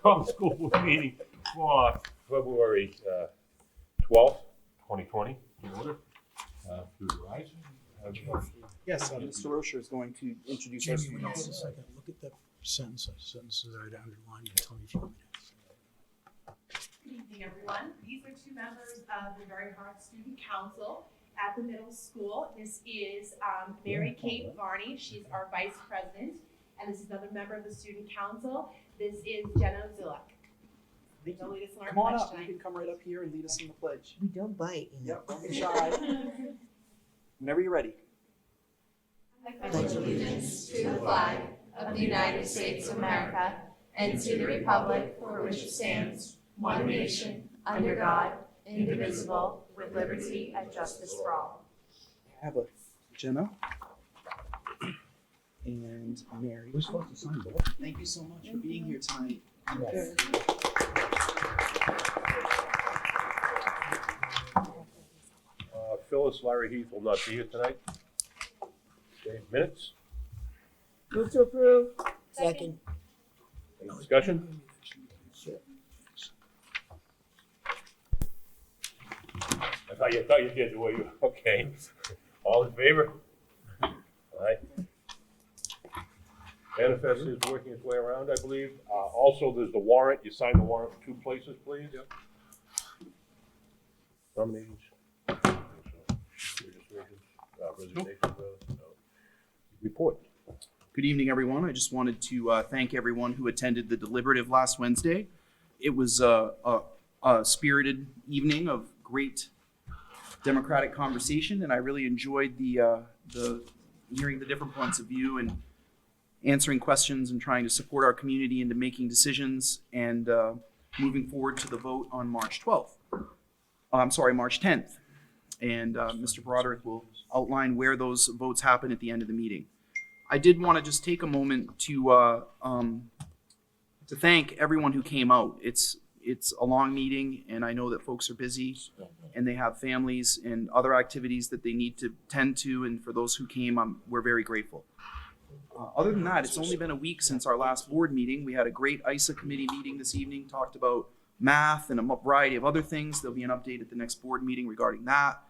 Call the school board meeting for February 12th, 2020. In order. Please rise. Yes, Mr. Rocher is going to introduce our Jamie, students. just a second. Look at the sentences I'd underlined and tell me if you want to. Good evening, everyone. These are two members of the Very Hard Student Council at the middle school. This is Mary Kate Varney. She's our vice president. And this is another member of the student council. This is Jenna Zilek. Thank They'll you. lead us in our Come on pledge up. You tonight. can come right up here and lead us in the pledge. We don't bite. Yep, don't be shy. Whenever you're ready. I pledge allegiance to the flag of the United States of America and to the republic for which it stands, one nation, under God, indivisible, with liberty and justice for all. I have a Jenna and Mary. We're supposed to sign both. Thank you so much for being here tonight. Yes. Phyllis Larry Heath will not be here tonight. Okay, minutes. Move to approve. Second. Any discussion? I thought you did, were you? Okay. All in favor? Aye. Manifest is working its way around, I believe. Also, there's the warrant. You sign the warrant in two places, please. Yep. Nominations. Resignations. Report. Good evening, everyone. I just wanted to thank everyone who attended the deliberative last Wednesday. It was a spirited evening of great democratic conversation, and I really enjoyed the hearing the different points of view and answering questions and trying to support our community into making decisions and moving forward to the vote on March 12th. March 10th. And Mr. Broderick will outline where those votes happen at the end of the meeting. I did want to just take a moment to thank everyone who came out. It's a long meeting, and I know that folks are busy and they have families and other activities that they need to tend to. And for those who came, we're very grateful. Other than that, it's only been a week since our last board meeting. We had a great ISA committee meeting this evening, talked about math and a variety of other things. There'll be an update at the next board meeting regarding that.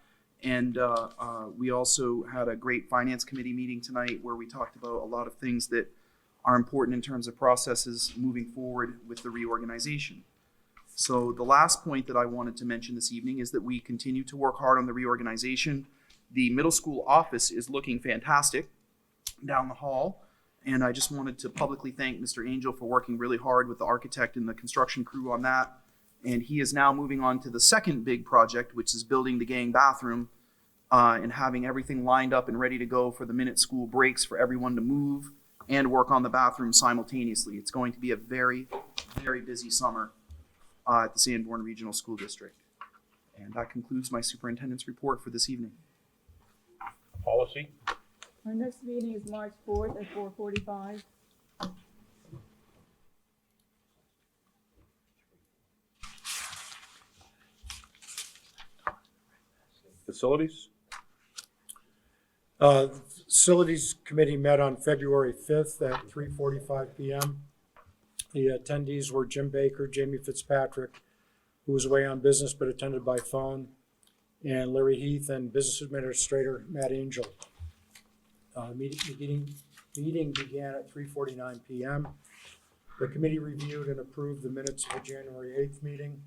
And we also had a great finance committee meeting tonight where we talked about a lot of things that are important in terms of processes moving forward with the reorganization. So the last point that I wanted to mention this evening is that we continue to work hard on the reorganization. The middle school office is looking fantastic down the hall. And I just wanted to publicly thank Mr. Angel for working really hard with the architect and the construction crew on that. And he is now moving on to the second big project, which is building the gang bathroom and having everything lined up and ready to go for the minute school breaks for everyone to move and work on the bathroom simultaneously. It's going to be a very, very busy summer at the Sanborn Regional School District. And that concludes my superintendent's report for this evening. Policy. Our next meeting is March 4th at 4:45. Facilities. Facilities Committee met on February 5th at 3:45 p.m. The attendees were Jim Baker, Jamie Fitzpatrick, who was away on business but attended by phone, and Larry Heath and Business Administrator Matt Angel. Meeting began at 3:49 p.m. The committee reviewed and approved the minutes of the January 8th meeting.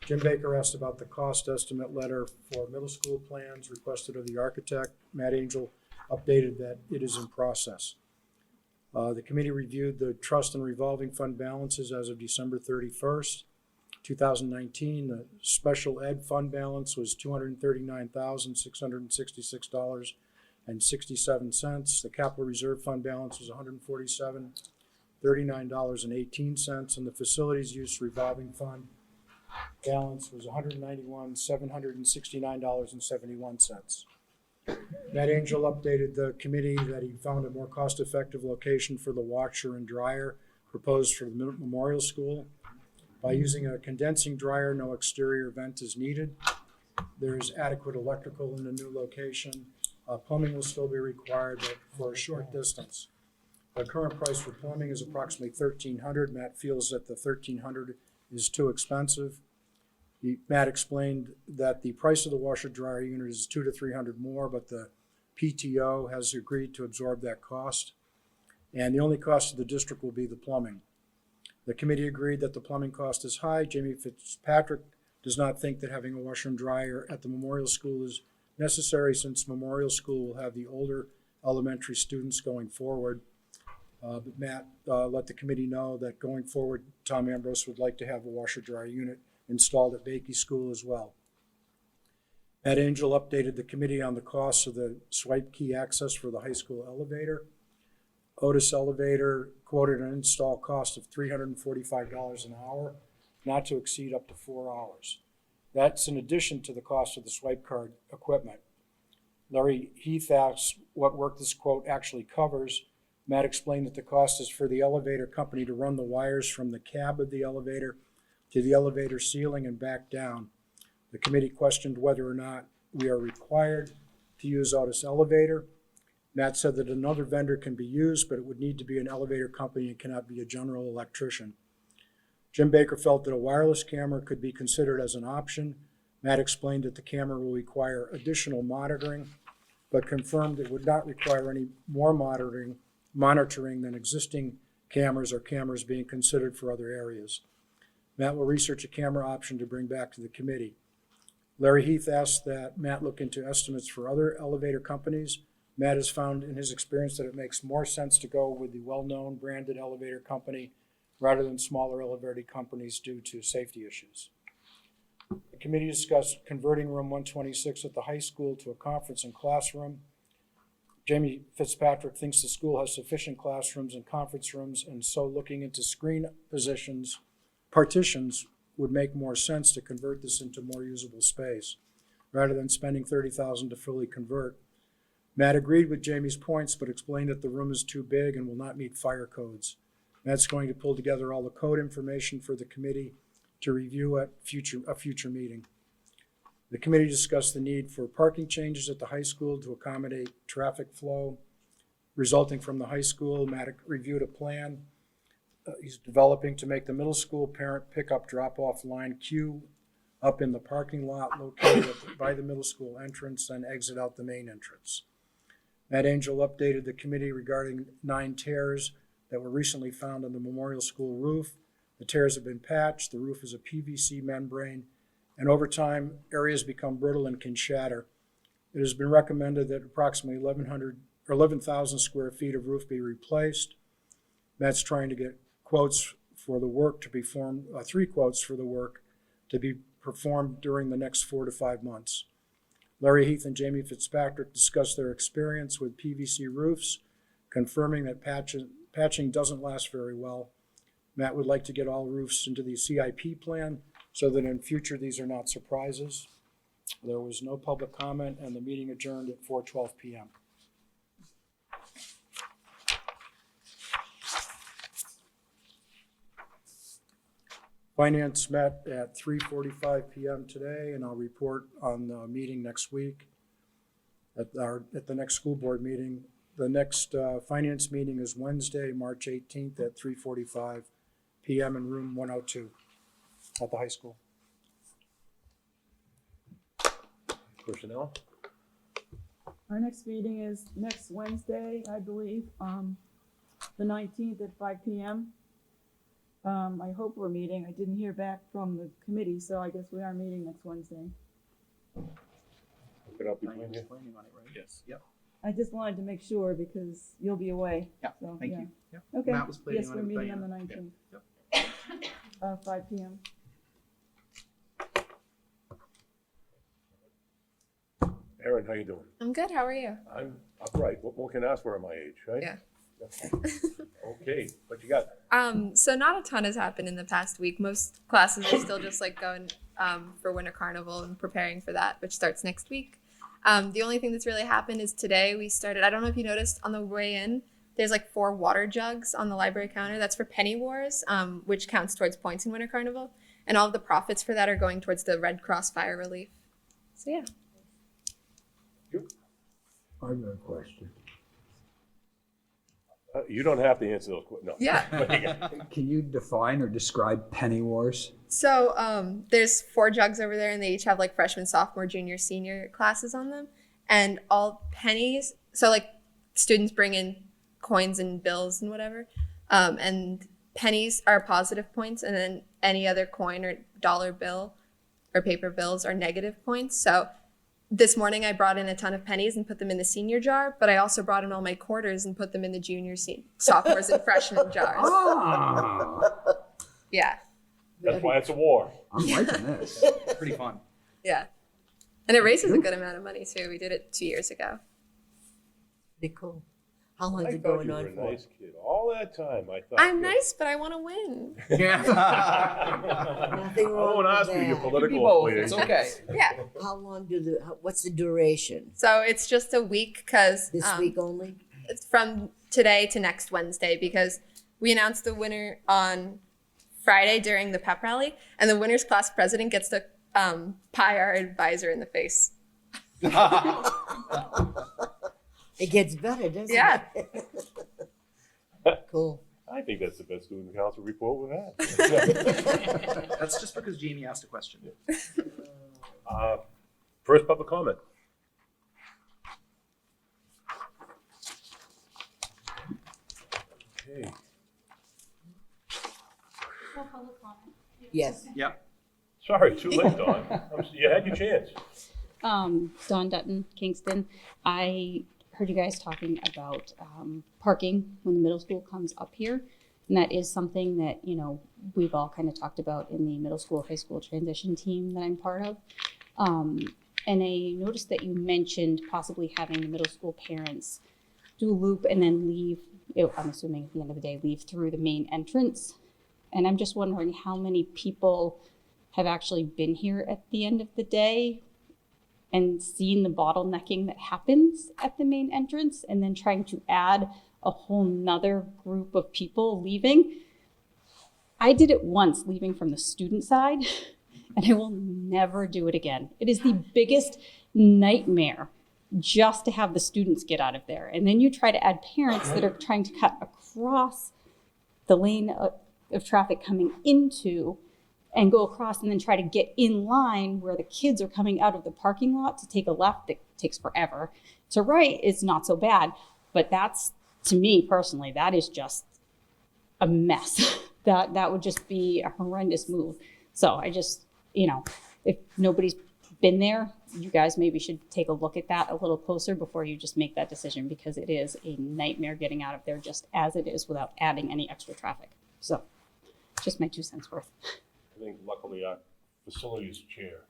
Jim Baker asked about the cost estimate letter for middle school plans requested of the architect. Matt Angel updated that it is in process. The committee reviewed the trust and revolving fund balances as of December 31st, 2019. The special ed fund balance was $239,666.67. The capital reserve fund balance was $147,039.18, and the facilities use revolving fund balance was $191,769.71. Matt Angel updated the committee that he found a more cost-effective location for the washer and dryer proposed for the Memorial School. By using a condensing dryer, no exterior vent is needed. There is adequate electrical in the new location. Plumbing will still be required, but for a short distance. The current price for plumbing is approximately $1,300. Matt feels that the $1,300 is too expensive. Matt explained that the price of the washer dryer unit is $200 to $300 more, but the PTO has agreed to absorb that cost. And the only cost of the district will be the plumbing. The committee agreed that the plumbing cost is high. Jamie Fitzpatrick does not think that having a washer and dryer at the Memorial School is necessary, since Memorial School will have the older elementary students going forward. But Matt let the committee know that going forward, Tom Ambrose would like to have a washer dryer unit installed at Bakey School as well. Matt Angel updated the committee on the cost of the swipe key access for the high school elevator. Otis Elevator quoted an install cost of $345 an hour, not to exceed up to 4 hours. That's in addition to the cost of the swipe card equipment. Larry Heath asks what work this quote actually covers. Matt explained that the cost is for the elevator company to run the wires from the cab of the elevator to the elevator ceiling and back down. The committee questioned whether or not we are required to use Otis Elevator. Matt said that another vendor can be used, but it would need to be an elevator company and cannot be a general electrician. Jim Baker felt that a wireless camera could be considered as an option. Matt explained that the camera will require additional monitoring, but confirmed it would not require any more monitoring than existing cameras or cameras being considered for other areas. Matt will research a camera option to bring back to the committee. Larry Heath asked that Matt look into estimates for other elevator companies. Matt has found in his experience that it makes more sense to go with the well-known branded elevator company rather than smaller elevator companies due to safety issues. The committee discussed converting room 126 at the high school to a conference and classroom. Jamie Fitzpatrick thinks the school has sufficient classrooms and conference rooms, and so looking into screen partitions would make more sense to convert this into more usable space, rather than spending $30,000 to fully convert. Matt agreed with Jamie's points, but explained that the room is too big and will not meet fire codes. Matt's going to pull together all the code information for the committee to review at a future meeting. The committee discussed the need for parking changes at the high school to accommodate traffic flow resulting from the high school. Matt reviewed a plan he's developing to make the middle school parent pickup drop-off line queue up in the parking lot located by the middle school entrance, then exit out the main entrance. Matt Angel updated the committee regarding 9 tears that were recently found on the Memorial School roof. The tears have been patched. The roof is a PVC membrane, and over time, areas become brittle and can shatter. It has been recommended that approximately 11,000 square feet of roof be replaced. Matt's trying to get quotes for the work to be performed, 3 quotes for the work to be performed during the next 4 to 5 months. Larry Heath and Jamie Fitzpatrick discussed their experience with PVC roofs, confirming that patching doesn't last very well. Matt would like to get all roofs into the CIP plan so that in future these are not surprises. There was no public comment, and the meeting adjourned at 4:12 p.m. Finance met at 3:45 p.m. today, and I'll report on the meeting next week at the next school board meeting. The next finance meeting is Wednesday, March 18th at 3:45 p.m. in room 102 at the high school. Personnel? Our next meeting is next Wednesday, I believe, the 19th at 5 p.m. I hope we're meeting. I didn't hear back from the committee, so I guess we are meeting next Wednesday. Look it up between you. Planning on it, right? Yes. Yep. I just wanted to make sure because you'll be away. Yeah, So, thank yeah. you. Yep. Okay. Matt was planning Yes, on we're it, meeting on the Diana. 19th. Yep. 5 p.m. Erin, how you doing? I'm good. How are you? I'm upright. What more can I ask for at my age, right? Yeah. Okay, what you got? So not a ton has happened in the past week. Most classes are still just like going for Winter Carnival and preparing for that, which starts next week. The only thing that's really happened is today we started, I don't know if you noticed on the way in, there's like 4 water jugs on the library counter. That's for Penny Wars, which counts towards points in Winter Carnival. And all of the profits for that are going towards the Red Cross fire relief. So yeah. I've got a question. You don't have to answer those questions. No. Yeah. Can you define or describe penny wars? So there's 4 jugs over there, and they each have like freshman, sophomore, junior, senior classes on them. And all pennies, so like students bring in coins and bills and whatever. And pennies are positive points, and then any other coin or dollar bill or paper bills are negative points. So this morning I brought in a ton of pennies and put them in the senior jar, but I also brought in all my quarters and put them in the junior, sophomores, and freshman jars. Ah, Yeah, That's why it's a war. I'm liking this. Pretty fun. yeah. And it raises a good amount of money too. We did it 2 years ago. Be cool. How long's I it thought going you were on a for? nice kid. All that time, I thought. I'm nice, but I want to win. Nothing I wrong won't with ask you your that. political It's affiliation. okay. Yeah. How long what's the duration? So it's just a week because This week only? it's from today to next Wednesday, because we announced the winner on Friday during the pep rally, and the winner's class president gets to pie our advisor in the face. It gets better, doesn't Yeah. it? Cool. I think that's the best student council report we've had. That's just because Jamie asked a question. First public comment. Okay. Yes. Sorry, too late, Don. You had your chance. Dawn Dutton, Kingston. I heard you guys talking about parking when the middle school comes up here. And that is something that, you know, we've all kind of talked about in the middle school, high school transition team that I'm part of. And I noticed that you mentioned possibly having the middle school parents do a loop and then leave, I'm assuming at the end of the day, leave through the main entrance. And I'm just wondering how many people have actually been here at the end of the day and seen the bottlenecking that happens at the main entrance, and then trying to add a whole nother group of people leaving. I did it once, leaving from the student side, and I will never do it again. It is the biggest nightmare just to have the students get out of there. And then you try to add parents that are trying to cut across the lane of traffic coming into and go across and then try to get in line where the kids are coming out of the parking lot to take a left. It takes forever. To right, it's not so bad. But that's, to me personally, that is just a mess. That would just be a horrendous move. So I just, you know, if nobody's been there, you guys maybe should take a look at that a little closer before you just make that decision, because it is a nightmare getting out of there just as it is without adding any extra traffic. So just my 2 cents worth. I think luckily our facilities chair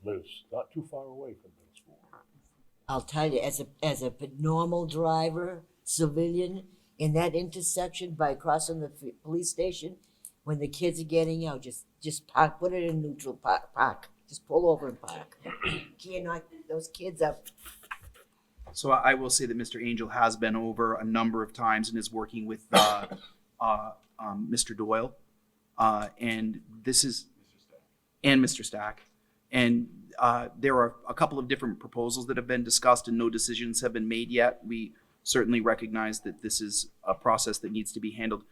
lives not too far away from middle school. I'll tell you, as a normal driver, civilian, in that intersection by crossing the police station, when the kids are getting out, just park, put it in neutral, park. Just pull over and park. Can't knock those kids up. So I will say that Mr. Angel has been over a number of times and is working with Mr. Doyle. And this is, and Mr. Stack. And there are a couple of different proposals that have been discussed and no decisions have been made yet. We certainly recognize that this is a process that needs to be handled.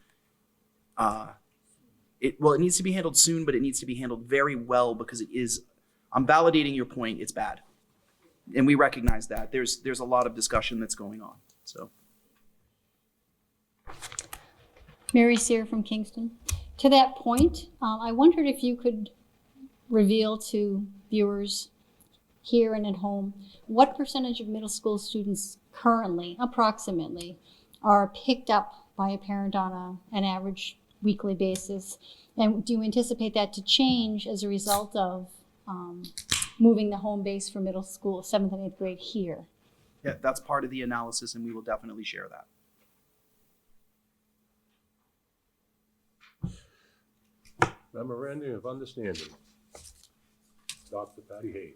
It needs to be handled soon, but it needs to be handled very well, because it is, I'm validating your point, it's bad. And we recognize that. There's a lot of discussion that's going on, so. Mary Sear from Kingston. To that point, I wondered if you could reveal to viewers here and at home, what percentage of middle school students currently, approximately, are picked up by a parent on an average weekly basis? And do you anticipate that to change as a result of moving the home base for middle school, 7th and 8th grade here? Yeah, that's part of the analysis, and we will definitely share that. Memorandum of Understanding. Dr. Patty Hayes.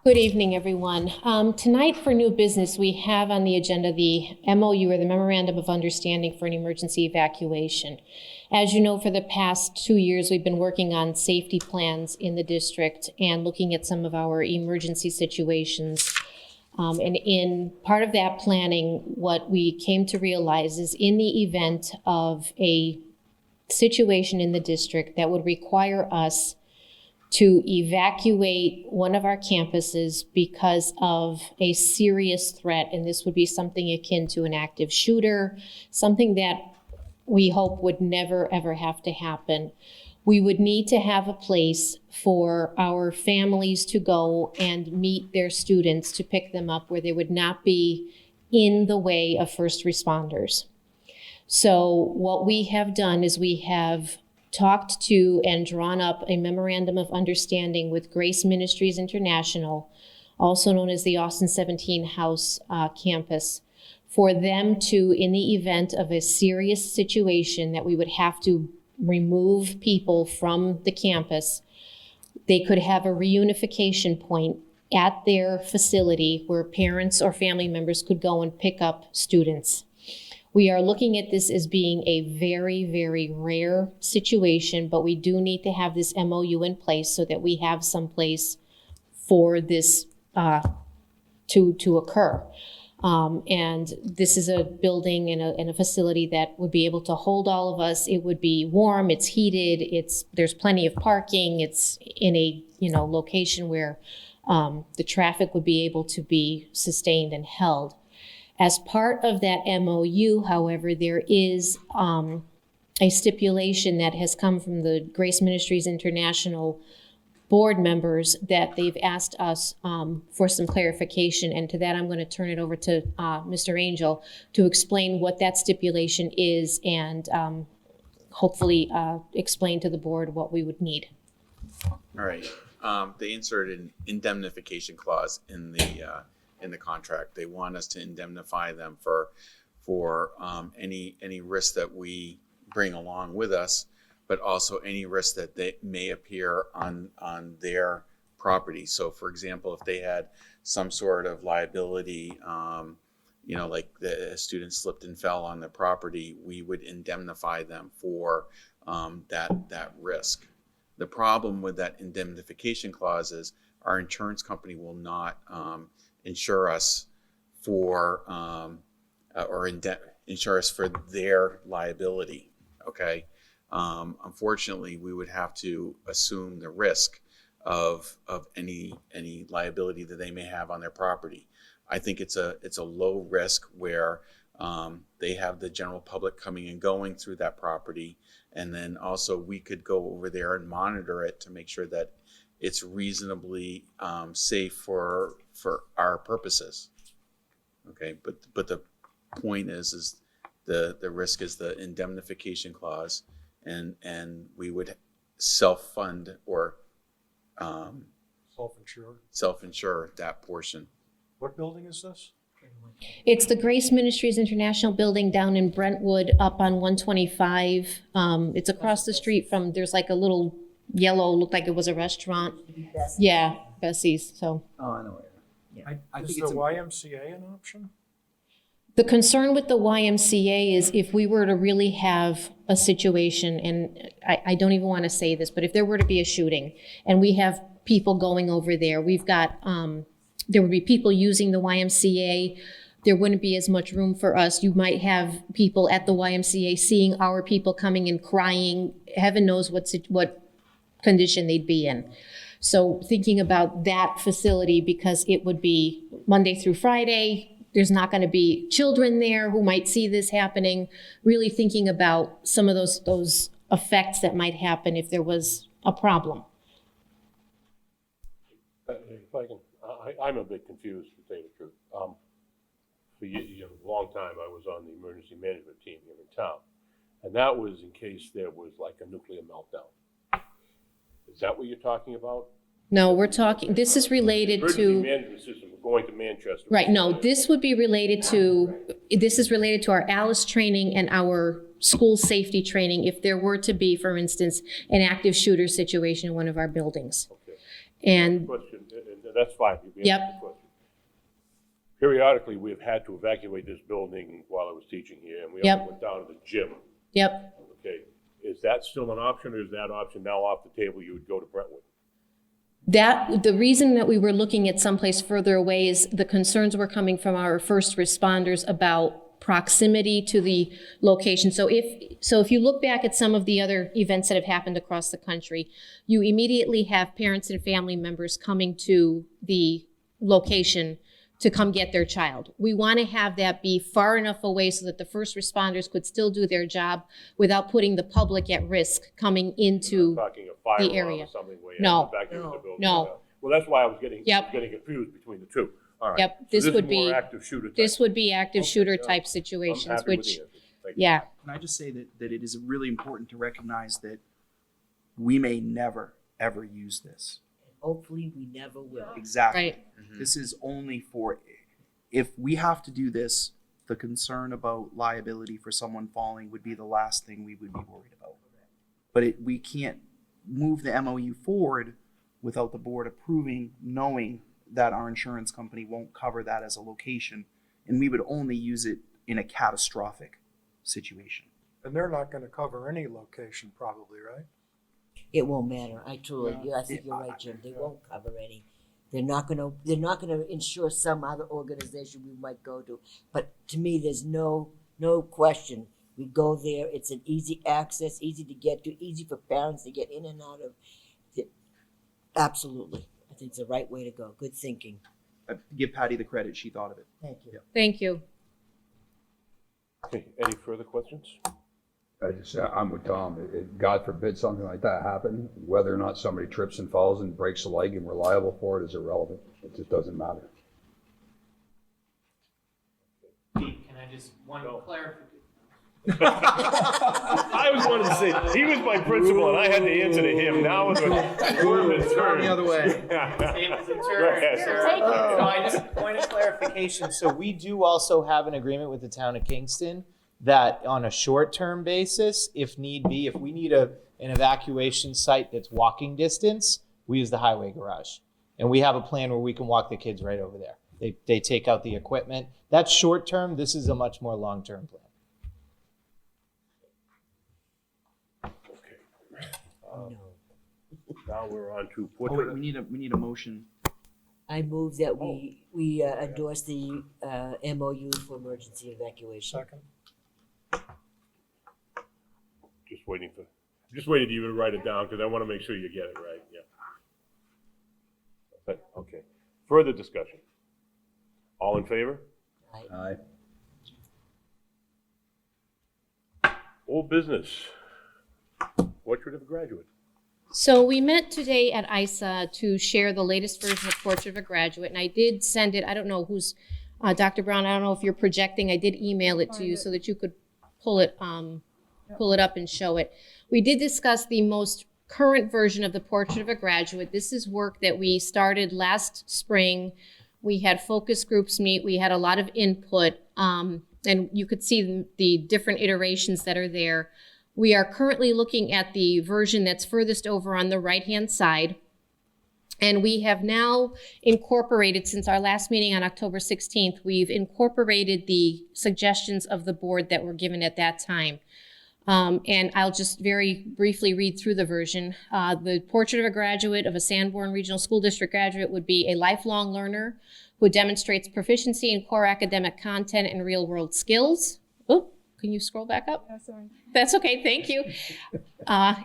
Good evening, everyone. Tonight for new business, we have on the agenda the MOU, or the Memorandum of Understanding for an Emergency Evacuation. As you know, for the past 2 years, we've been working on safety plans in the district and looking at some of our emergency situations. And in part of that planning, what we came to realize is in the event of a situation in the district that would require us to evacuate one of our campuses because of a serious threat, and this would be something akin to an active shooter, something that we hope would never, ever have to happen. We would need to have a place for our families to go and meet their students to pick them up where they would not be in the way of first responders. So what we have done is we have talked to and drawn up a memorandum of understanding with Grace Ministries International, also known as the Austin 17 House campus, for them to, in the event of a serious situation that we would have to remove people from the campus, they could have a reunification point at their facility where parents or family members could go and pick up students. We are looking at this as being a very, very rare situation, but we do need to have this MOU in place so that we have some place for this to occur. And this is a building and a facility that would be able to hold all of us. It would be warm, it's heated, there's plenty of parking, it's in a location where the traffic would be able to be sustained and held. As part of that MOU, however, there is a stipulation that has come from the Grace Ministries International board members that they've asked us for some clarification. And to that, I'm going to turn it over to Mr. Angel to explain what that stipulation is and hopefully explain to the board what we would need. All right. They inserted an indemnification clause in the contract. They want us to indemnify them for any risk that we bring along with us, but also any risk that they may appear on their property. So for example, if they had some sort of liability, like the student slipped and fell on their property, we would indemnify them for that risk. The problem with that indemnification clause is our insurance company will not insure us for insure us for their liability. Okay. Unfortunately, we would have to assume the risk of any liability that they may have on their property. I think it's a low risk where they have the general public coming and going through that property, and then also we could go over there and monitor it to make sure that it's reasonably safe for our purposes. Okay, but the point is the risk is the indemnification clause, and we would self-fund or self-insure that portion. What building is this? It's the Grace Ministries International building down in Brentwood up on 125. It's across the street from, there's like a little yellow, looked like it was a restaurant. Yeah, Bessie's, so. Oh, I know where. I Is think the it's YMCA an option? The concern with the YMCA is if we were to really have a situation, and I don't even want to say this, but if there were to be a shooting and we have people going over there, we've got, there would be people using the YMCA. There wouldn't be as much room for us. You might have people at the YMCA seeing our people coming and crying. Heaven knows what condition they'd be in. So thinking about that facility, because it would be Monday through Friday, there's not going to be children there who might see this happening, really thinking about some of those effects that might happen if there was a problem. If I can, I'm a bit confused, to tell you the truth. For a long time, I was on the emergency management team here in town, and that was in case there was like a nuclear meltdown. Is that what you're talking about? No, we're talking, this is related Emergency to, management system, we're going to Manchester. right, no, this would be related to, this is related to our ALICE training and our school safety training if there were to be, for instance, an active shooter situation in one of our buildings. Okay. And, Question, and that's fine. You answered Yep. the question. Periodically, we've had to evacuate this building while I was teaching here, and we Yep. also went down to the gym. yep, Okay, is that still an option, or is that option now off the table? You would go to Brentwood? That, the reason that we were looking at someplace further away is the concerns were coming from our first responders about proximity to the location. So if you look back at some of the other events that have happened across the country, you immediately have parents and family members coming to the location to come get their child. We want to have that be far enough away so that the first responders could still do their job without putting the public at risk coming into Talking a fire the alarm area. or something way No. out the back of the building. No. Well, that's why I was getting Yep. confused between the two. All right. Yep, So this would is be- more active shooter type. This would be active Okay, shooter yeah. type I'm situations, happy with the which, answer. Thank you. yeah, Can I just say that it is really important to recognize that we may never, ever use this. Hopefully, we never will. Exactly. right. This is only for, if we have to do this, the concern about liability for someone falling would be the last thing we would be worried about. But we can't move the MOU forward without the board approving, knowing that our insurance company won't cover that as a location. And we would only use it in a catastrophic situation. And they're not gonna cover any location probably, right? It won't matter. I think you're right, Jim. They won't cover any. They're not gonna insure some other organization we might go to. But to me, there's no question. We go there, it's an easy access, easy to get to, easy for parents to get in and out of. Absolutely. I think it's the right way to go. Good thinking. I give Patty the credit, she thought of it. Thank you. Thank you. Okay, any further questions? I'm with Tom. God forbid something like that happen, whether or not somebody trips and falls and breaks a leg and we're liable for it is irrelevant. It just doesn't matter. Can I just one clarification? I was wanting to say, he was my principal and I had to answer to him. Now it's Norman's turn. The other way. Tables and Go turns. ahead. So I just point of clarification. So we do also have an agreement with the town of Kingston that on a short-term basis, if need be, if we need an evacuation site that's walking distance, we use the highway garage. And we have a plan where we can walk the kids right over there. They take out the equipment. That's short-term. This is a much more long-term plan. Okay. Now we're on to Oh, wait, portrait. we need a motion. I move that we endorse the MOU for emergency evacuation. Second. Just waiting for you to write it down because I want to make sure you get it right. Yeah. But, okay. Further discussion. All in favor? Aye. Old business. Portrait of a graduate. So we met today at ISA to share the latest version of Portrait of a Graduate, and I did send it, I don't know who's, Dr. Brown, I don't know if you're projecting, I did email it to you so that you could pull it up and show it. We did discuss the most current version of the Portrait of a Graduate. This is work that we started last spring. We had focus groups meet, we had a lot of input, and you could see the different iterations that are there. We are currently looking at the version that's furthest over on the right-hand side. And we have now incorporated, since our last meeting on October 16th, we've incorporated the suggestions of the board that were given at that time. And I'll just very briefly read through the version. The portrait of a graduate of a Sanborn Regional School District graduate would be a lifelong learner who demonstrates proficiency in core academic content and real-world skills. Oh, can you scroll back up? Yeah, sorry. That's okay, thank you.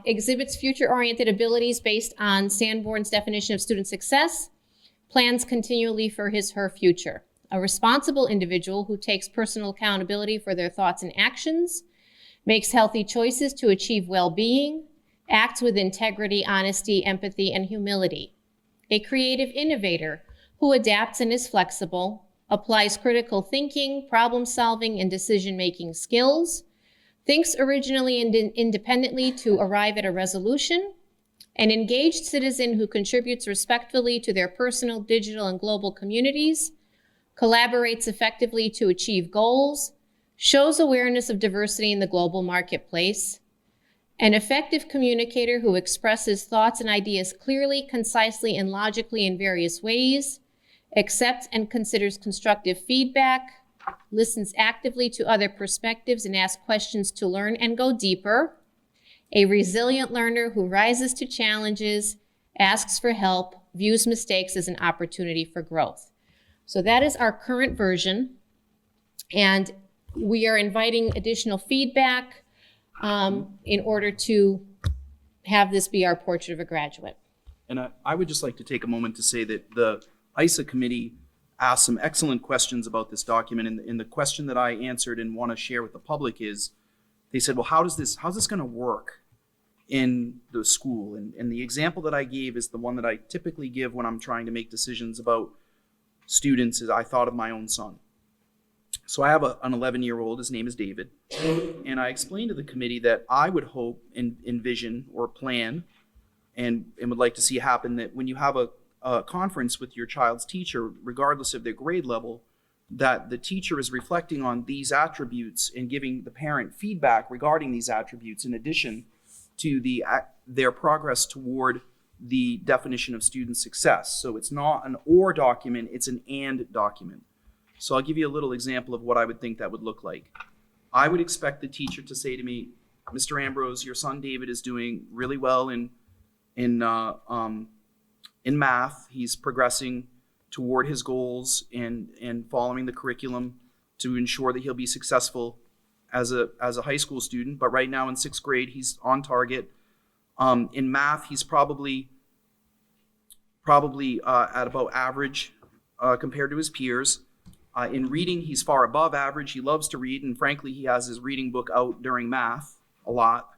Exhibits future-oriented abilities based on Sanborn's definition of student success, plans continually for his/her future. A responsible individual who takes personal accountability for their thoughts and actions, makes healthy choices to achieve well-being, acts with integrity, honesty, empathy, and humility. A creative innovator who adapts and is flexible, applies critical thinking, problem-solving, and decision-making skills, thinks originally and independently to arrive at a resolution, an engaged citizen who contributes respectfully to their personal, digital, and global communities, collaborates effectively to achieve goals, shows awareness of diversity in the global marketplace, an effective communicator who expresses thoughts and ideas clearly, concisely, and logically in various ways, accepts and considers constructive feedback, listens actively to other perspectives and asks questions to learn and go deeper, a resilient learner who rises to challenges, asks for help, views mistakes as an opportunity for growth. So that is our current version. And we are inviting additional feedback in order to have this be our portrait of a graduate. And I would just like to take a moment to say that the ISA committee asked some excellent questions about this document. And the question that I answered and want to share with the public is, they said, well, how's this going to work in the school? And the example that I gave is the one that I typically give when I'm trying to make decisions about students, is I thought of my own son. So I have an 11-year-old, his name is David, and I explained to the committee that I would hope and envision or plan and would like to see happen that when you have a conference with your child's teacher, regardless of their grade level, that the teacher is reflecting on these attributes and giving the parent feedback regarding these attributes in addition to their progress toward the definition of student success. So it's not an or document, it's an and document. So I'll give you a little example of what I would think that would look like. I would expect the teacher to say to me, Mr. Ambrose, your son David is doing really well in math. He's progressing toward his goals and following the curriculum to ensure that he'll be successful as a high school student. But right now in 6th grade, he's on target. In math, he's probably at about average compared to his peers. In reading, he's far above average. He loves to read, and frankly, he has his reading book out during math a lot.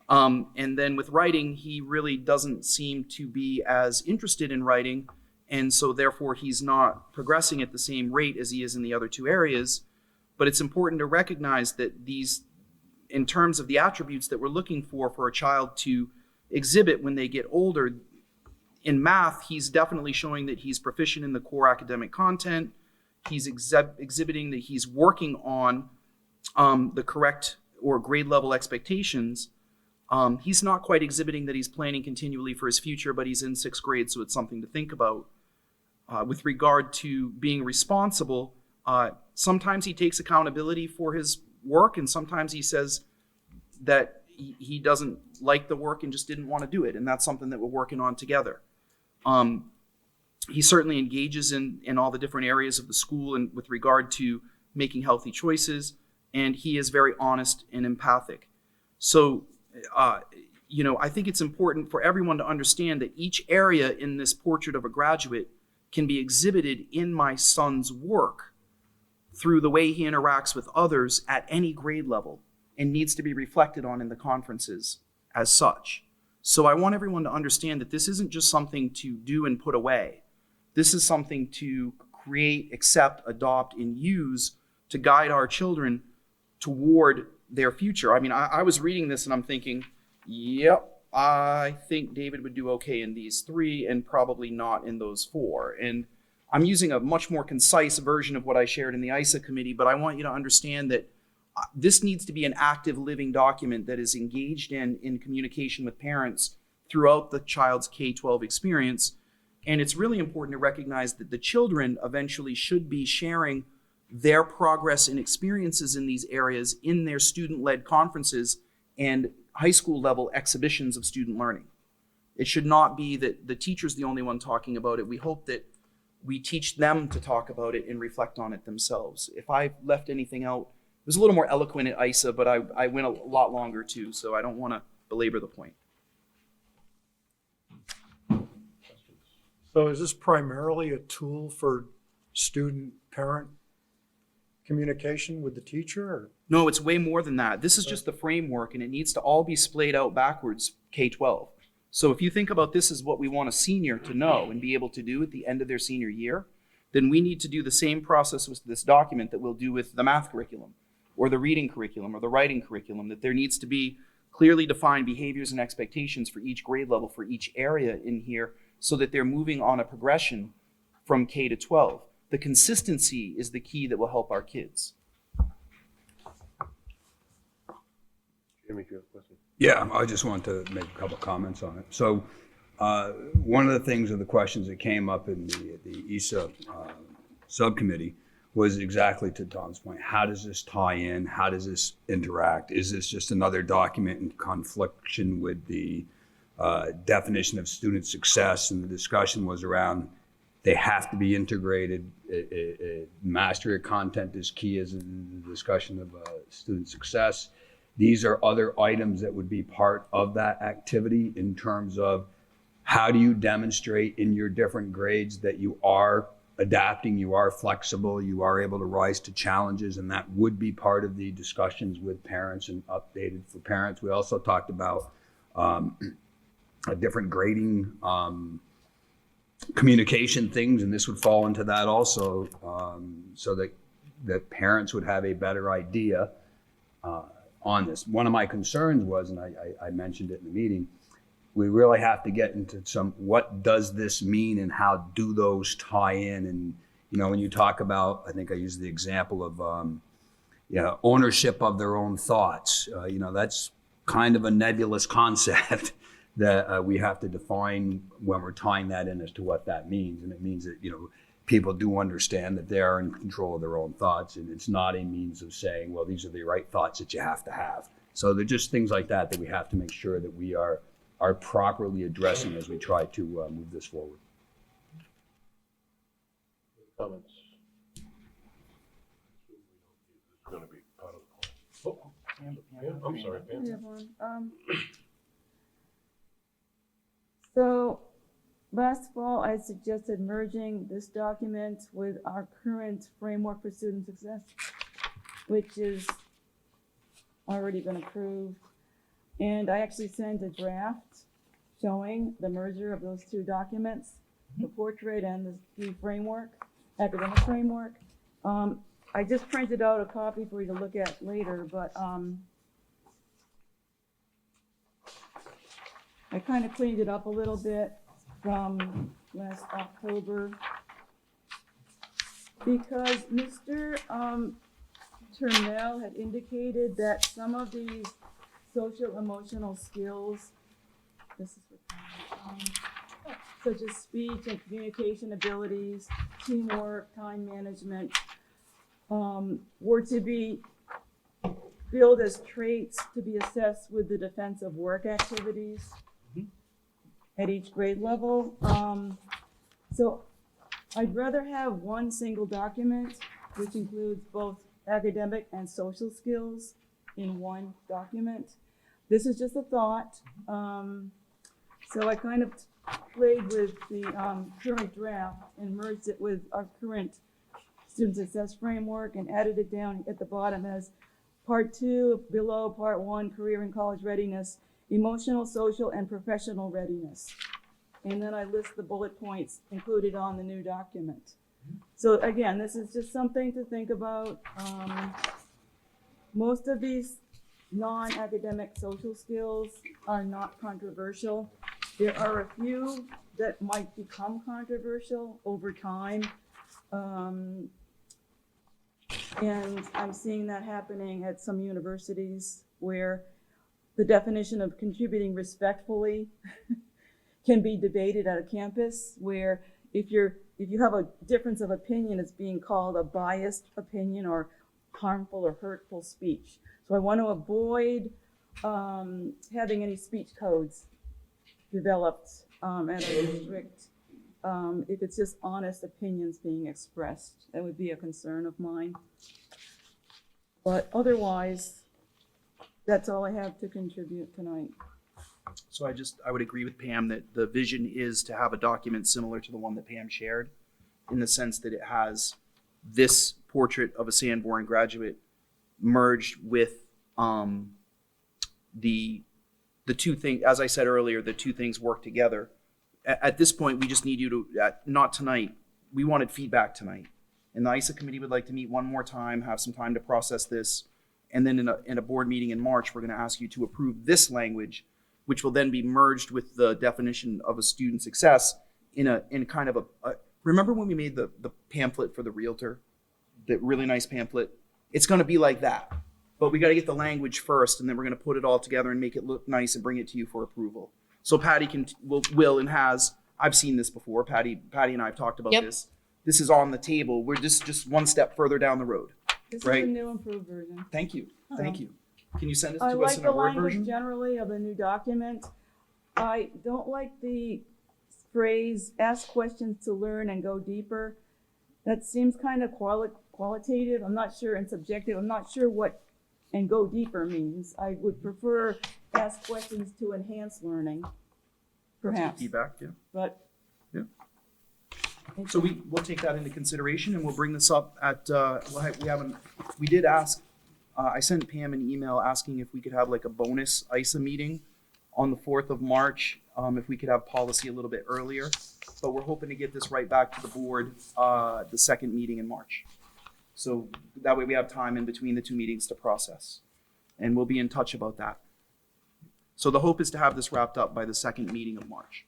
And then with writing, he really doesn't seem to be as interested in writing, and so therefore he's not progressing at the same rate as he is in the other two areas. But it's important to recognize that these, in terms of the attributes that we're looking for a child to exhibit when they get older, in math, he's definitely showing that he's proficient in the core academic content. He's exhibiting that he's working on the correct or grade level expectations. He's not quite exhibiting that he's planning continually for his future, but he's in 6th grade, so it's something to think about. With regard to being responsible, sometimes he takes accountability for his work, and sometimes he says that he doesn't like the work and just didn't want to do it, and that's something that we're working on together. He certainly engages in all the different areas of the school and with regard to making healthy choices, and he is very honest and empathic. So, I think it's important for everyone to understand that each area in this portrait of a graduate can be exhibited in my son's work through the way he interacts with others at any grade level and needs to be reflected on in the conferences as such. So I want everyone to understand that this isn't just something to do and put away. This is something to create, accept, adopt, and use to guide our children toward their future. I mean, I was reading this and I'm thinking, yep, I think David would do okay in these 3 and probably not in those 4. And I'm using a much more concise version of what I shared in the ISA committee, but I want you to understand that this needs to be an active living document that is engaged in communication with parents throughout the child's K-12 experience. And it's really important to recognize that the children eventually should be sharing their progress and experiences in these areas in their student-led conferences and high school level exhibitions of student learning. It should not be that the teacher's the only one talking about it. We hope that we teach them to talk about it and reflect on it themselves. If I left anything out, it was a little more eloquent at ISA, but I went a lot longer too, so I don't want to belabor the point. So is this primarily a tool for student-parent communication with the teacher? Or? No, it's way more than that. This is just the framework, and it needs to all be splayed out backwards, K-12. So if you think about this as what we want a senior to know and be able to do at the end of their senior year, then we need to do the same process with this document that we'll do with the math curriculum or the reading curriculum or the writing curriculum, that there needs to be clearly defined behaviors and expectations for each grade level, for each area in here, so that they're moving on a progression from K to 12. The consistency is the key that will help our kids. Jimmy, do you have a question? Yeah, I just wanted to make a couple comments on it. So one of the things of the questions that came up in the ESA subcommittee was exactly to Tom's point. How does this tie in? How does this interact? Is this just another document in confliction with the definition of student success, and the discussion was around they have to be integrated. Mastery of content is key as in the discussion of student success. These are other items that would be part of that activity in terms of how do you demonstrate in your different grades that you are adapting, you are flexible, you are able to rise to challenges, and that would be part of the discussions with parents and updated for parents. We also talked about a different grading communication things, and this would fall into that also, so that parents would have a better idea on this. One of my concerns was, and I mentioned it in the meeting, we really have to get into some, what does this mean and how do those tie in? And, you know, when you talk about, I think I used the example of, ownership of their own thoughts, that's kind of a nebulous concept that we have to define when we're tying that in as to what that means. And it means that, people do understand that they are in control of their own thoughts, and it's not a means of saying, well, these are the right thoughts that you have to have. So they're just things like that we have to make sure that we are properly addressing as we try to move this forward. Comments? It's going to be part of the plan. Oh, I'm sorry, Pam. I have one. So last fall, I suggested merging this document with our current framework for student success, which is already been approved. And I actually sent a draft showing the merger of those two documents, the portrait and the framework, academic framework. I just printed out a copy for you to look at later, but I kind of cleaned it up a little bit from last October because Mr. Turnell had indicated that some of these social emotional skills, this is such as speech and communication abilities, teamwork, time management, were to be billed as traits to be assessed with the defensive work activities at each grade level. So I'd rather have one single document, which includes both academic and social skills in one document. This is just a thought. So I kind of played with the current draft and merged it with our current student success framework and added it down at the bottom as part 2, below part 1, career and college readiness, emotional, social, and professional readiness. And then I list the bullet points included on the new document. So again, this is just something to think about. Most of these non-academic social skills are not controversial. There are a few that might become controversial over time. And I'm seeing that happening at some universities where the definition of contributing respectfully can be debated at a campus, where if you have a difference of opinion, it's being called a biased opinion or harmful or hurtful speech. So I want to avoid having any speech codes developed at a district. If it's just honest opinions being expressed, that would be a concern of mine. But otherwise, that's all I have to contribute tonight. So I would agree with Pam that the vision is to have a document similar to the one that Pam shared, in the sense that it has this portrait of a Sanborn graduate merged with the two things, as I said earlier, the two things work together. At this point, we just need you to, not tonight, we wanted feedback tonight. And the ISA committee would like to meet one more time, have some time to process this. And then in a board meeting in March, we're going to ask you to approve this language, which will then be merged with the definition of a student success in kind of a remember when we made the pamphlet for the realtor, that really nice pamphlet? It's going to be like that, but we got to get the language first, and then we're going to put it all together and make it look nice and bring it to you for approval. So Patty will and has, I've seen this before. Patty and I have talked about this. This is on the table. We're just one step further down the road. This right? is a new improved version. Thank you. Thank you. Can you send it I to like us in the a Word language version? generally of the new document. I don't like the phrase, ask questions to learn and go deeper. That seems kind of qualitative, I'm not sure, and subjective. I'm not sure what and go deeper means. I would prefer ask questions to enhance learning, perhaps, Feedback, yeah. but. Yeah. So we'll take that into consideration and we'll bring this up at, we did ask, I sent Pam an email asking if we could have like a bonus ISA meeting on the 4th of March, if we could have policy a little bit earlier. But we're hoping to get this right back to the board, the second meeting in March. So that way we have time in between the two meetings to process. And we'll be in touch about that. So the hope is to have this wrapped up by the second meeting of March.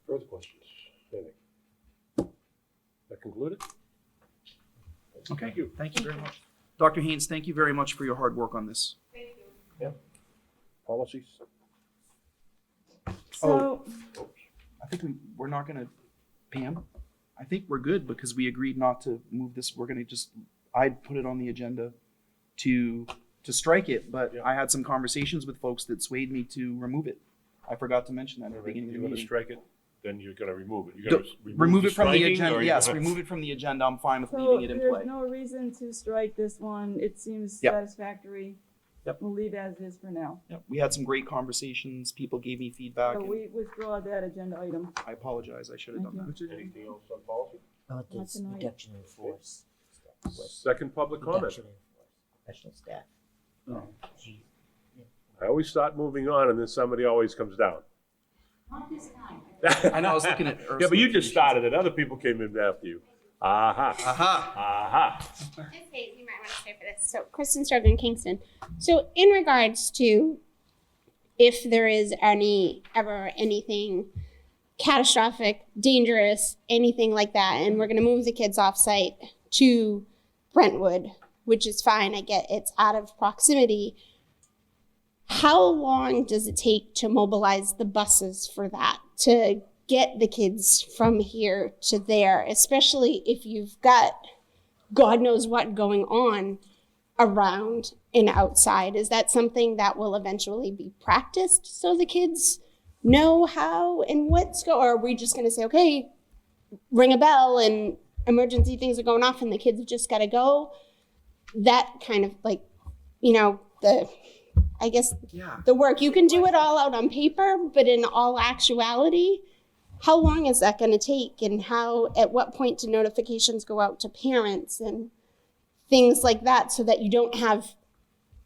Further questions? Anything? That concluded? Okay, thank you very much. Dr. Haynes, thank you very much for your hard work on this. Thank you. Yeah. Policies? So, I think we're not gonna, Pam, I think we're good because we agreed not to move this. We're gonna just, I'd put it on the agenda to strike it, but Yeah. I had some conversations with folks that swayed me to remove it. I forgot to mention that at the beginning of the You're gonna meeting. strike it, then you're gonna remove it. You're gonna Remove the it from the striking, or agenda, you're yes, gonna- remove it from the agenda. I'm fine with so leaving it in play. there's no reason to strike this one. It seems Yep. satisfactory. Yep. We'll leave as is for now. Yep, we had some great conversations. People gave me feedback. So And we withdraw that agenda item. I apologize. I should have done Thank that. Anything else on policy? About this tonight. reduction in force. Second public comment. Reduction in force, professional staff. Oh. I always start moving on and then somebody always comes down. Not this time. I know, I was looking at Yeah, but you just started it. Other people came in after you. Aha. Aha. Aha. Okay, you might want to stay for this. So, Kristen Sturgeon, Kingston. So, in regards to if there is ever anything catastrophic, dangerous, anything like that, and we're going to move the kids off site to Brentwood, which is fine. I get it's out of proximity. How long does it take to mobilize the buses for that, to get the kids from here to there, especially if you've got God knows what going on around and outside? Is that something that will eventually be practiced so the kids know how and what's going, or are we just going to say, okay, ring a bell and emergency things are going off and the kids have just got to go? That kind of like, I guess Yeah. the work, you can do it all out on paper, but in all actuality, how long is that going to take, and at what point do notifications go out to parents and things like that, so that you don't have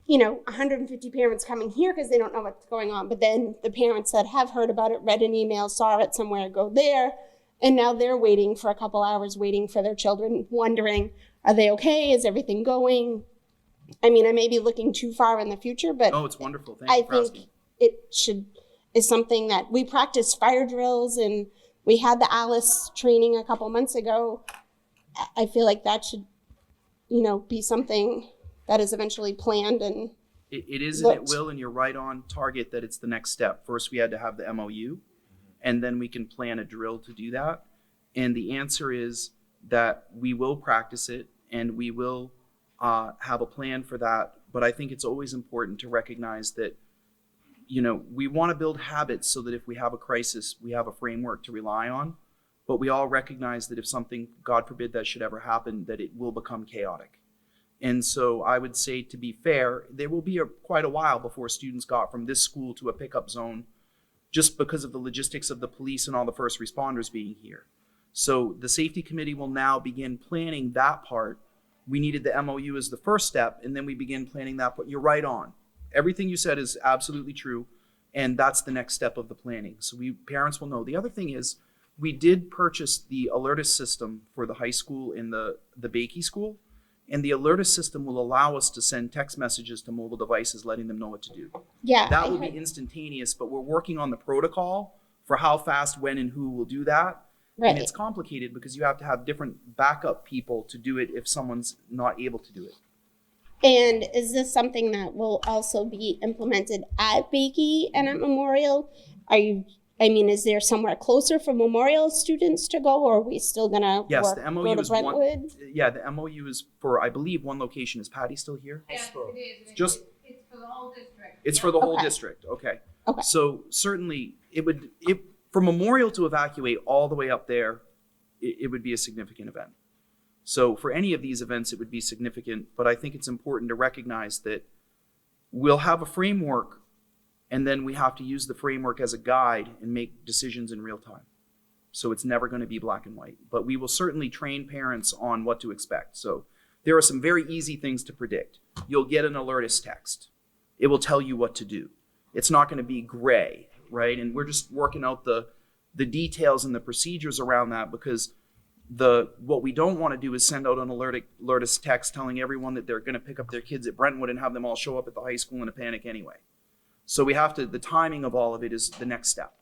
150 parents coming here because they don't know what's going on, but then the parents that have heard about it, read an email, saw it somewhere, go there, and now they're waiting for a couple hours, waiting for their children, wondering, are they okay, is everything going? I mean, I may be looking too far in the future, but Oh, it's wonderful. Thank you for I think asking. it is something that we practice fire drills, and we had the Alice training a couple months ago. I feel like that should, be something that is eventually planned and It is and it looked. will, and you're right on target that it's the next step. First, we had to have the MOU, and then we can plan a drill to do that. And the answer is that we will practice it, and we will have a plan for that. But I think it's always important to recognize that, we want to build habits so that if we have a crisis, we have a framework to rely on. But we all recognize that if something, God forbid, that should ever happen, that it will become chaotic. And so I would say, to be fair, there will be quite a while before students got from this school to a pickup zone, just because of the logistics of the police and all the first responders being here. So the safety committee will now begin planning that part. We needed the MOU as the first step, and then we begin planning that. But you're right on. Everything you said is absolutely true, and that's the next step of the planning. So parents will know. The other thing is, we did purchase the Alertus system for the high school and the Bakey school, and the Alertus system will allow us to send text messages to mobile devices letting them know what to do. Yeah, That I will be heard- instantaneous, but we're working on the protocol for how fast, when, and who will do that. Right. And it's complicated because you have to have different backup people to do it if someone's not able to do it. And is this something that will also be implemented at Bakey and at Memorial? Is there somewhere closer for Memorial students to go, or are we still gonna Yes, the go MOU to is one. Brentwood? Yeah, the MOU is for, I believe, one location. Is Patty still here? Yes, it is. Just- It's for the whole district. It's for the whole Okay. district, okay. Okay. So certainly, for Memorial to evacuate all the way up there, it would be a significant event. So for any of these events, it would be significant, but I think it's important to recognize that we'll have a framework, and then we have to use the framework as a guide and make decisions in real time. So it's never going to be black and white, but we will certainly train parents on what to expect. So there are some very easy things to predict. You'll get an alertus text. It will tell you what to do. It's not going to be gray, right? And we're just working out the details and the procedures around that, because what we don't want to do is send out an alertus text telling everyone that they're going to pick up their kids at Brentwood and have them all show up at the high school in a panic anyway. So the timing of all of it is the next step.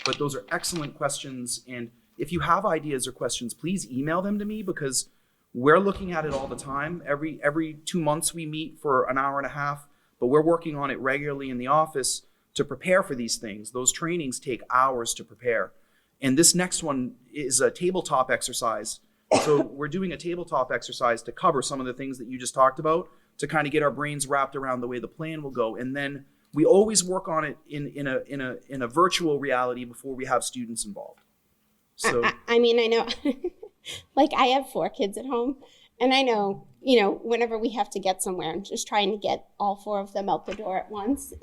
But those are excellent questions, and if you have ideas or questions, please email them to me, because we're looking at it all the time. Every 2 months we meet for an hour and a half, but we're working on it regularly in the office to prepare for these things. Those trainings take hours to prepare. And this next one is a tabletop exercise. So we're doing a tabletop exercise to cover some of the things that you just talked about, to kind of get our brains wrapped around the way the plan will go. And then we always work on it in a virtual reality before we have students involved. So I mean, I know, like I have 4 kids at home, and I know, whenever we have to get somewhere, and just trying to get all 4 of them out the door at once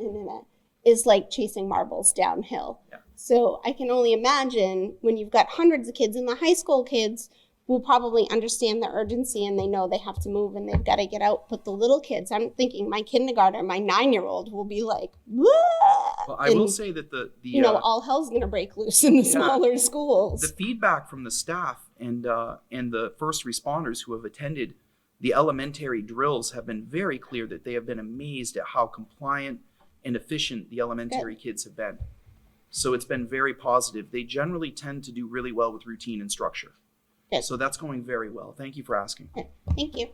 is like chasing marbles downhill. Yeah. So I can only imagine when you've got hundreds of kids, and the high school kids will probably understand the urgency, and they know they have to move and they've got to get out. But the little kids, I'm thinking my kindergartner, my 9-year-old will be like, whoa! well, I will say that all hell's going to break loose in the smaller schools. the feedback from the staff and the first responders who have attended the elementary drills have been very clear that they have been amazed at how compliant and efficient the elementary kids have been. So it's been very positive. They generally tend to do really well with routine and structure. Good. So that's going very well. Thank you for asking. Thank you.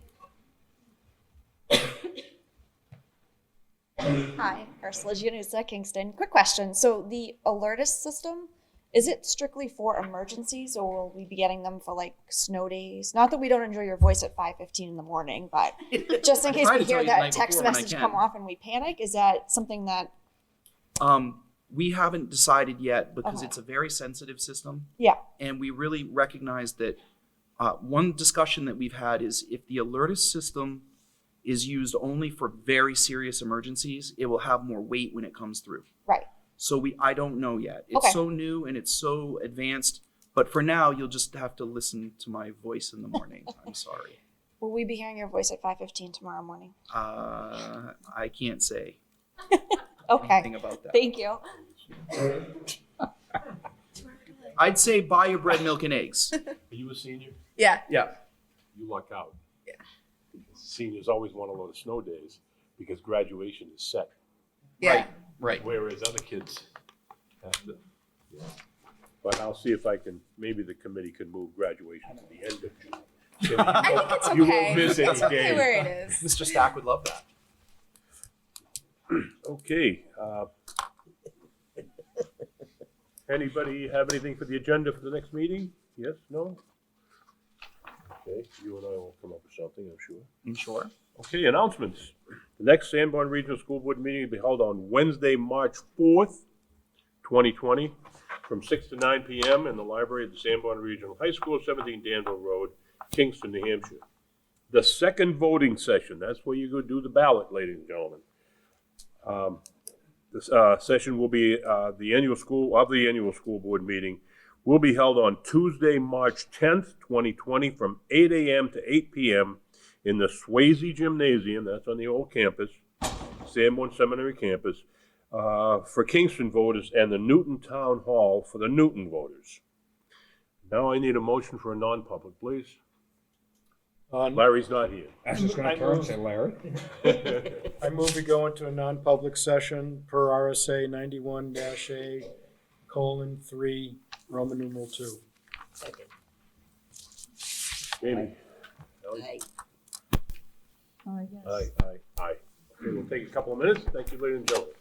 Hi, Ursula Giannusa, Kingston. Quick question. So the alertus system, is it strictly for emergencies, or will we be getting them for like snow days? Not that we don't enjoy your voice at 5:15 in the morning, but just in case we hear that text message come off and we panic, is that something that... We haven't decided yet, because Okay. it's a very sensitive system. Yeah. And we really recognize that one discussion that we've had is if the alertus system is used only for very serious emergencies, it will have more weight when it comes through. Right. So I don't know yet. It's Okay. so new and it's so advanced, but for now, you'll just have to listen to my voice in the morning. I'm sorry. Will we be hearing your voice at 5:15 tomorrow morning? I can't say Okay. anything about that. Thank you. I'd say buy your bread, milk, and eggs. Are you a senior? Yeah. Yeah. You luck out. Yeah. Seniors always want to go to snow days because graduation is set. Yeah. Right. Whereas other kids have to. Yeah. But I'll see if maybe the committee can move graduation to the end of June. So I think it's okay. You won't miss any It's okay days. where it is. Mr. Stack would love that. Okay. Anybody have anything for the agenda for the next meeting? Yes, no? Okay, you and I will come up with something, I'm sure. I'm sure. Okay, announcements. The next Sanborn Regional School Board meeting will be held on Wednesday, March 4th, 2020, from 6 to 9 p.m. in the library at the Sanborn Regional High School, 17 Danville Road, Kingston, New Hampshire. The second voting session, that's where you go do the ballot, ladies and gentlemen. This session will be the annual school board meeting will be held on Tuesday, March 10th, 2020, from 8 a.m. to 8 p.m. in the Swayze Gymnasium, that's on the old campus, Sanborn Seminary campus, for Kingston voters, and the Newton Town Hall for the Newton voters. Now I need a motion for a non-public, please. Larry's not here. I was just gonna turn and say, Larry. I move we go into a non-public session per RSA 91-A:3, Roman numeral 2. Second. Jamie? Aye. Yes. Aye. Okay, we'll take a couple of minutes. Thank you, ladies and gentlemen.